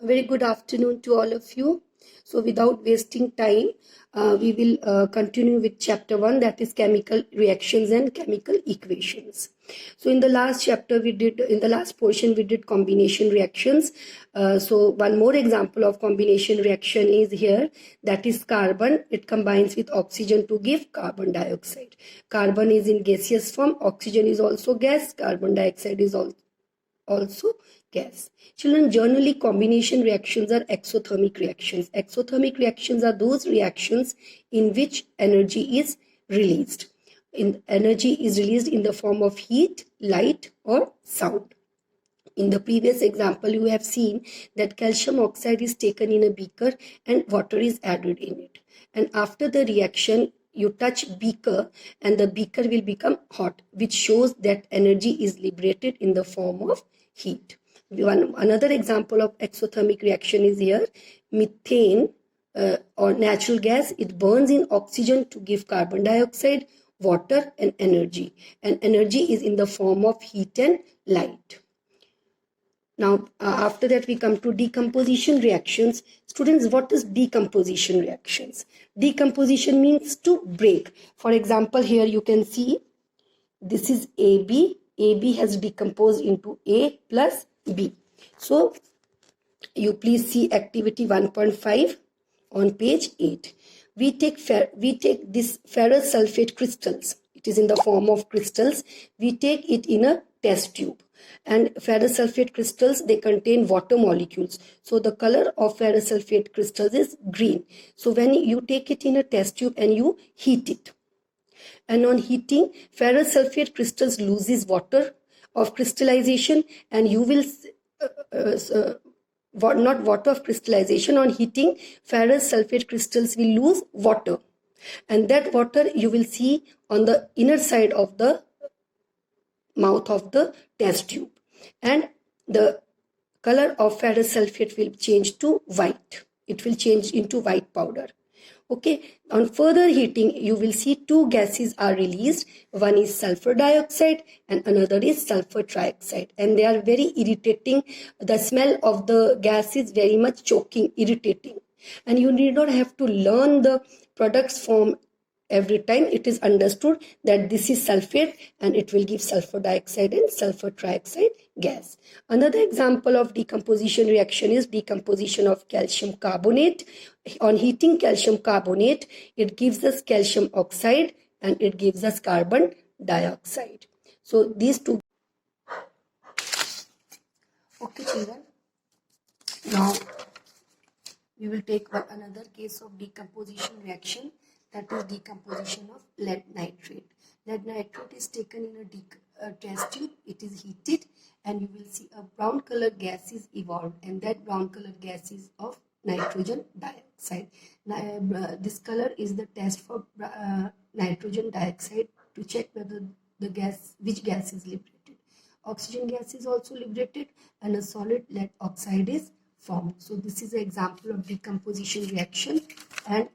A very good afternoon to all of you. So without wasting time, we will continue with chapter 1, that is chemical reactions and chemical equations. So in the last portion we did combination reactions. So one more example of combination reaction is here, that is carbon. It combines with oxygen to give carbon dioxide. Carbon is in gaseous form, oxygen is also gas, carbon dioxide is also gas. Children, generally combination reactions are exothermic reactions. Exothermic reactions are those reactions in which energy is released. Energy is released in the form of heat, light, or sound. In the previous example, you have seen that calcium oxide is taken in a beaker and water is added in it. And after the reaction, you touch beaker and the beaker will become hot, which shows that energy is liberated in the form of heat. Another example of exothermic reaction is here, methane or natural gas. It burns in oxygen to give carbon dioxide, water, and energy. And energy is in the form of heat and light. Now, after that, we come to decomposition reactions. Students, what is decomposition reactions? Decomposition means to break. For example, here you can see this is AB. AB has decomposed into A plus B. So, you please see activity 1.5 on page 8. We take this ferrous sulfate crystals. It is in the form of crystals. We take it in a test tube. And ferrous sulfate crystals, they contain water molecules. So the color of ferrous sulfate crystals is green. So when you take it in a test tube and you heat it, and on heating, ferrous sulfate crystals loses water of crystallization, and you will not water of crystallization. On heating, ferrous sulfate crystals will lose water, and that water you will see on the inner side of the mouth of the test tube, and the color of ferrous sulfate will change to white. It will change into white powder. Okay, on further heating, you will see two gases are released. One is sulfur dioxide and another is sulfur trioxide, and they are very irritating. The smell of the gas is very much choking, irritating, and you need not have to learn the products from every time. It is understood that this is sulfate and it will give sulfur dioxide and sulfur trioxide gas. Another example of decomposition reaction is decomposition of calcium carbonate. On heating calcium carbonate, it gives us calcium oxide and it gives us carbon dioxide. So these two. Okay, children. Now we will take another case of decomposition reaction, that is decomposition of lead nitrate. Lead nitrate is taken in a test tube. It is heated and you will see a brown colored gas is evolved, and that brown colored gas is of nitrogen dioxide. This color is the test for nitrogen dioxide to check whether which gas is liberated. Oxygen gas is also liberated and a solid lead oxide is formed. So this is an example of decomposition reaction, and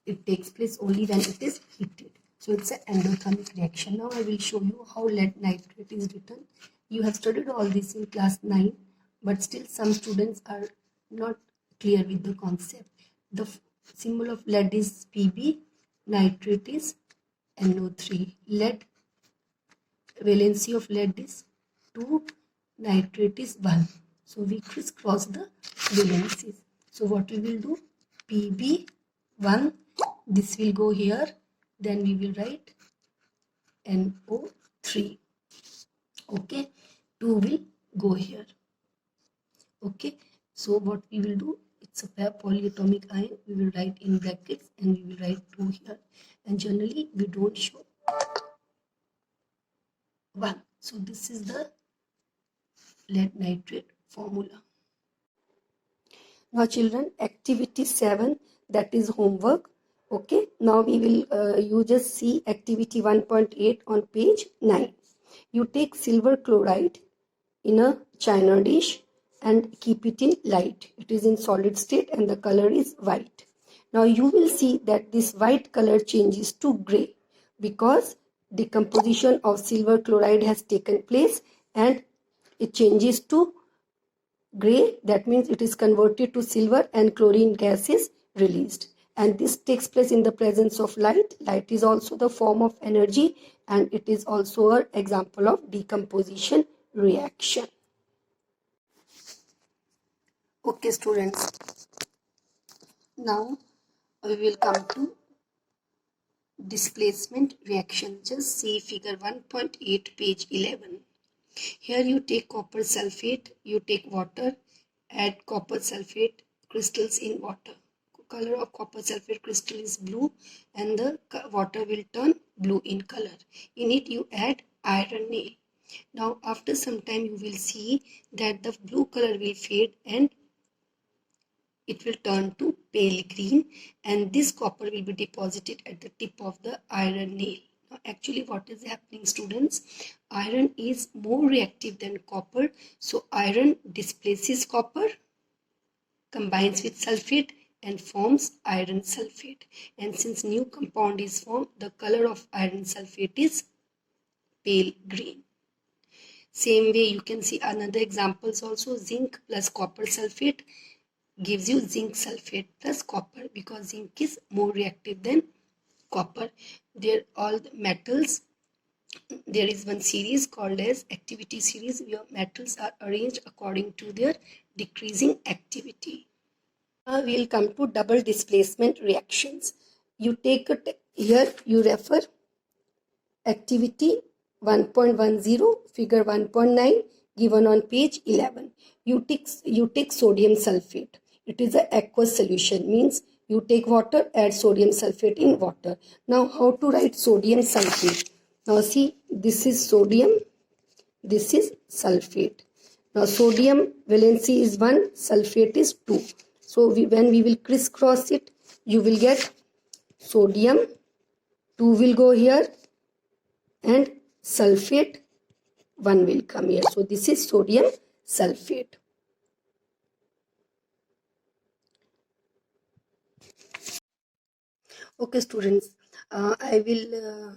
it takes place only when it is heated. So it's an endothermic reaction. Now I will show you how lead nitrate is written. You have studied all this in class 9, but still some students are not clear with the concept. The symbol of lead is Pb, nitrate is NO3. Lead, valency of lead is 2, nitrate is 1. So we crisscross the valencies. So what we will do, Pb1, this will go here, then we will write NO3. Okay, 2 will go here. Okay, so what we will do, it's a polyatomic ion, we will write in brackets and we will write 2 here, and generally we don't show 1. So this is the lead nitrate formula. Now children, activity 7, that is homework. Okay, now we will you just see activity 1.8 on page 9. You take silver chloride in a china dish and keep it in light. It is in solid state and the color is white. Now you will see that this white color changes to gray because decomposition of silver chloride has taken place and it changes to gray, that means it is converted to silver and chlorine gas is released. And this takes place in the presence of light. Light is also the form of energy and it is also an example of decomposition reaction. Okay students, now we will come to displacement reaction. Just see figure 1.8 page 11. Here you take copper sulfate, you take water, add copper sulfate crystals in water. Color of copper sulfate crystal is blue and the water will turn blue in color. In it you add iron nail. Now after some time you will see that the blue color will fade and it will turn to pale green and this copper will be deposited at the tip of the iron nail. Now actually what is happening students, iron is more reactive than copper, so iron displaces copper, combines with sulfate and forms iron sulfate, and since new compound is formed, the color of iron sulfate is pale green. Same way you can see another examples also, zinc plus copper sulfate gives you zinc sulfate plus copper because zinc is more reactive than copper. They're all the metals. There is one series called as activity series where metals are arranged according to their decreasing activity. Now we will come to double displacement reactions. You take it here, you refer activity 1.10 figure 1.9 given on page 11. You take sodium sulfate. It is an aqueous solution, means you take water, add sodium sulfate in water. Now how to write sodium sulfate? Now see, this is sodium, this is sulfate. Now sodium valency is 1, sulfate is 2. So when we will crisscross it, you will get sodium, 2 will go here and sulfate 1 will come here. So this is sodium sulfate. Okay students, I will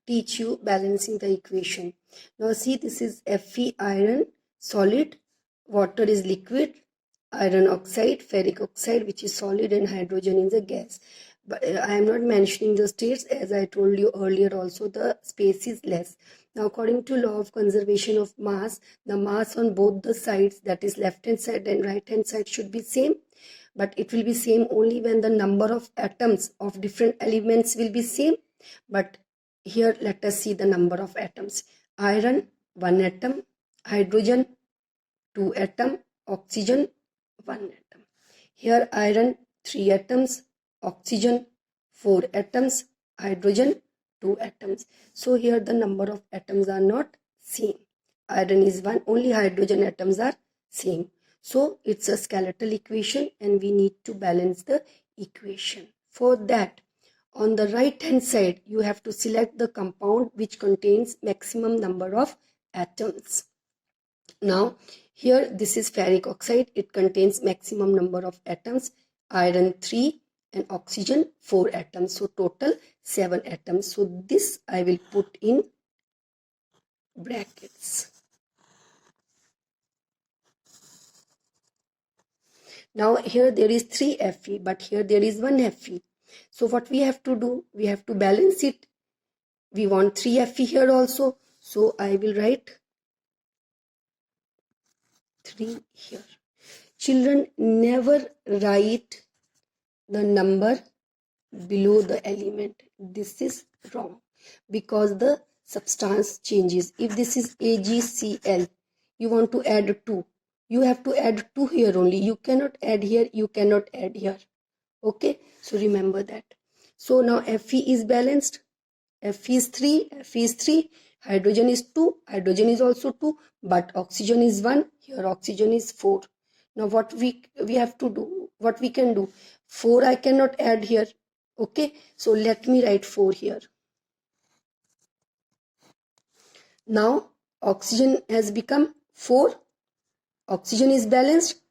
teach you balancing the equation. Now see, this is Fe iron solid, water is liquid, iron oxide, ferric oxide which is solid and hydrogen is a gas. But I am not mentioning the states, as I told you earlier also the space is less. Now according to law of conservation of mass, the mass on both the sides, that is left hand side and right hand side, should be same. But it will be same only when the number of atoms of different elements will be same. But here let us see the number of atoms. Iron 1 atom, hydrogen 2 atom, oxygen 1 atom. Here iron 3 atoms, oxygen 4 atoms, hydrogen 2 atoms. So here the number of atoms are not same. Iron is 1, only hydrogen atoms are same. So it's a skeletal equation and we need to balance the equation. For that, on the right hand side, you have to select the compound which contains maximum number of atoms. Now here this is ferric oxide, it contains maximum number of atoms, iron 3 and oxygen 4 atoms, so total 7 atoms. So this I will put in brackets. Now here there is 3 Fe, but here there is 1 Fe. So what we have to do, we have to balance it. We want 3 Fe here also, so I will write 3 here. Children, never write the number below the element. This is wrong because the substance changes. If this is AgCl, you want to add 2. You have to add 2 here only. You cannot add here, you cannot add here. Okay, so remember that. So now Fe is balanced. Fe is 3, Fe is 3, hydrogen is 2, hydrogen is also 2, but oxygen is 1, here oxygen is 4. Now what we have to do, what we can do, 4 I cannot add here. Okay, so let me write 4 here. Now oxygen has become 4, oxygen is balanced,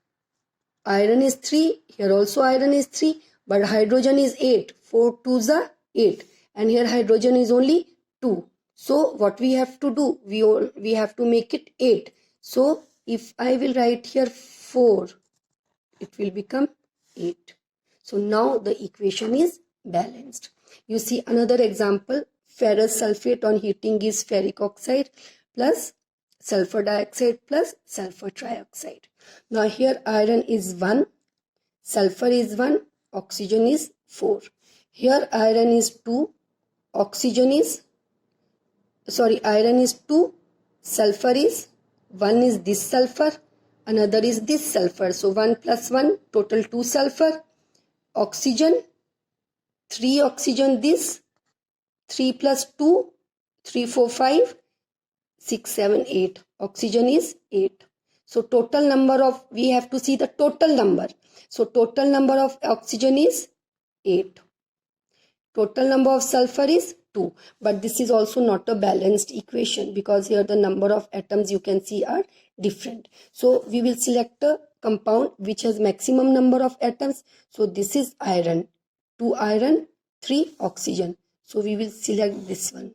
iron is 3, here also iron is 3, but hydrogen is 8, 4 2s are 8, and here hydrogen is only 2. So what we have to do, we have to make it 8. So if I will write here 4, it will become 8. So now the equation is balanced. You see another example, ferrous sulfate on heating is ferric oxide plus sulfur dioxide plus sulfur trioxide. Now here iron is 1, sulfur is 1, oxygen is 4. Here iron is 2, iron is 2, sulfur is 1, is this sulfur, another is this sulfur. So 1 plus 1, total 2 sulfur. Oxygen, 3 oxygen this, 3 plus 2, 3, 4, 5, 6, 7, 8. Oxygen is 8. So total number of, we have to see the total number. So total number of oxygen is 8. Total number of sulfur is 2. But this is also not a balanced equation because here the number of atoms you can see are different. So we will select a compound which has maximum number of atoms. So this is iron. 2 iron, 3 oxygen. So we will select this one.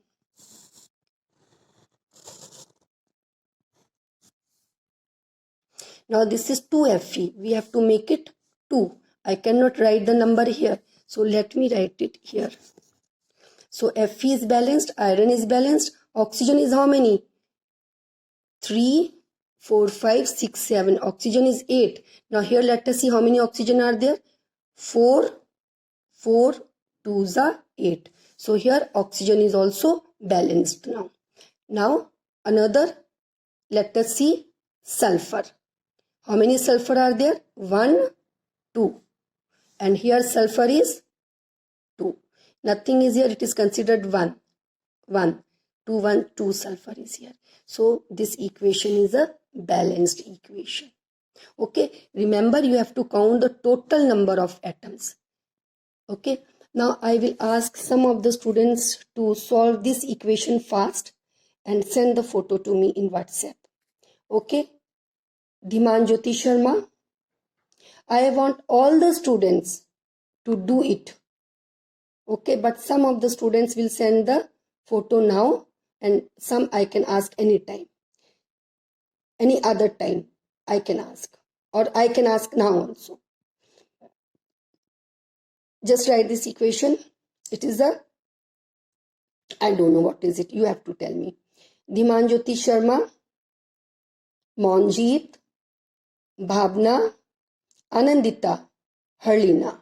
Now this is 2Fe. We have to make it 2. I cannot write the number here. So let me write it here. So Fe is balanced, iron is balanced, oxygen is how many? 3, 4, 5, 6, 7. Oxygen is 8. Now here let us see how many oxygen are there. 4, 4, 2 is 8. So here oxygen is also balanced now. Now another, let us see sulfur. How many sulfur are there? 1, 2. And here sulfur is 2. Nothing is here, it is considered 1. 1, 2, 1, 2 sulfur is here. So this equation is a balanced equation. Okay, remember you have to count the total number of atoms. Okay, now I will ask some of the students to solve this equation fast and send the photo to me in WhatsApp. Okay, Dhimanjyoti Sharma, I want all the students to do it. Okay, but some of the students will send the photo now and some I can ask anytime. Any other time I can ask, or I can ask now also. Just write this equation. It is a, I don't know what is it. You have to tell me. Dhimanjyoti Sharma, Monjeet, Bhavna, Anandita, Harlina.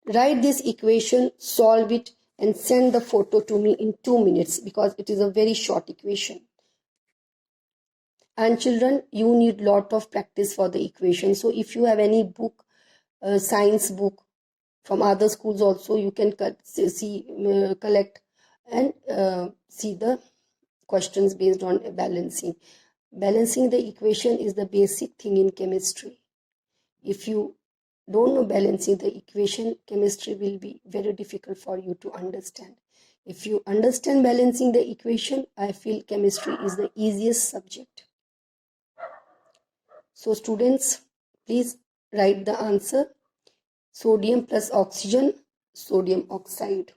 Write this equation, solve it and send the photo to me in 2 minutes because it is a very short equation. And children, you need lot of practice for the equation. So if you have any book, science book from other schools also, you can collect and see the questions based on balancing. Balancing the equation is the basic thing in chemistry. If you don't know balancing the equation, chemistry will be very difficult for you to understand. If you understand balancing the equation, I feel chemistry is the easiest subject. So students, please write the answer. Sodium plus oxygen, sodium oxide.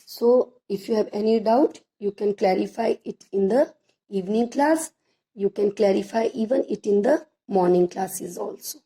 So if you have any doubt, you can clarify it in the evening class. You can clarify even it in the morning classes also.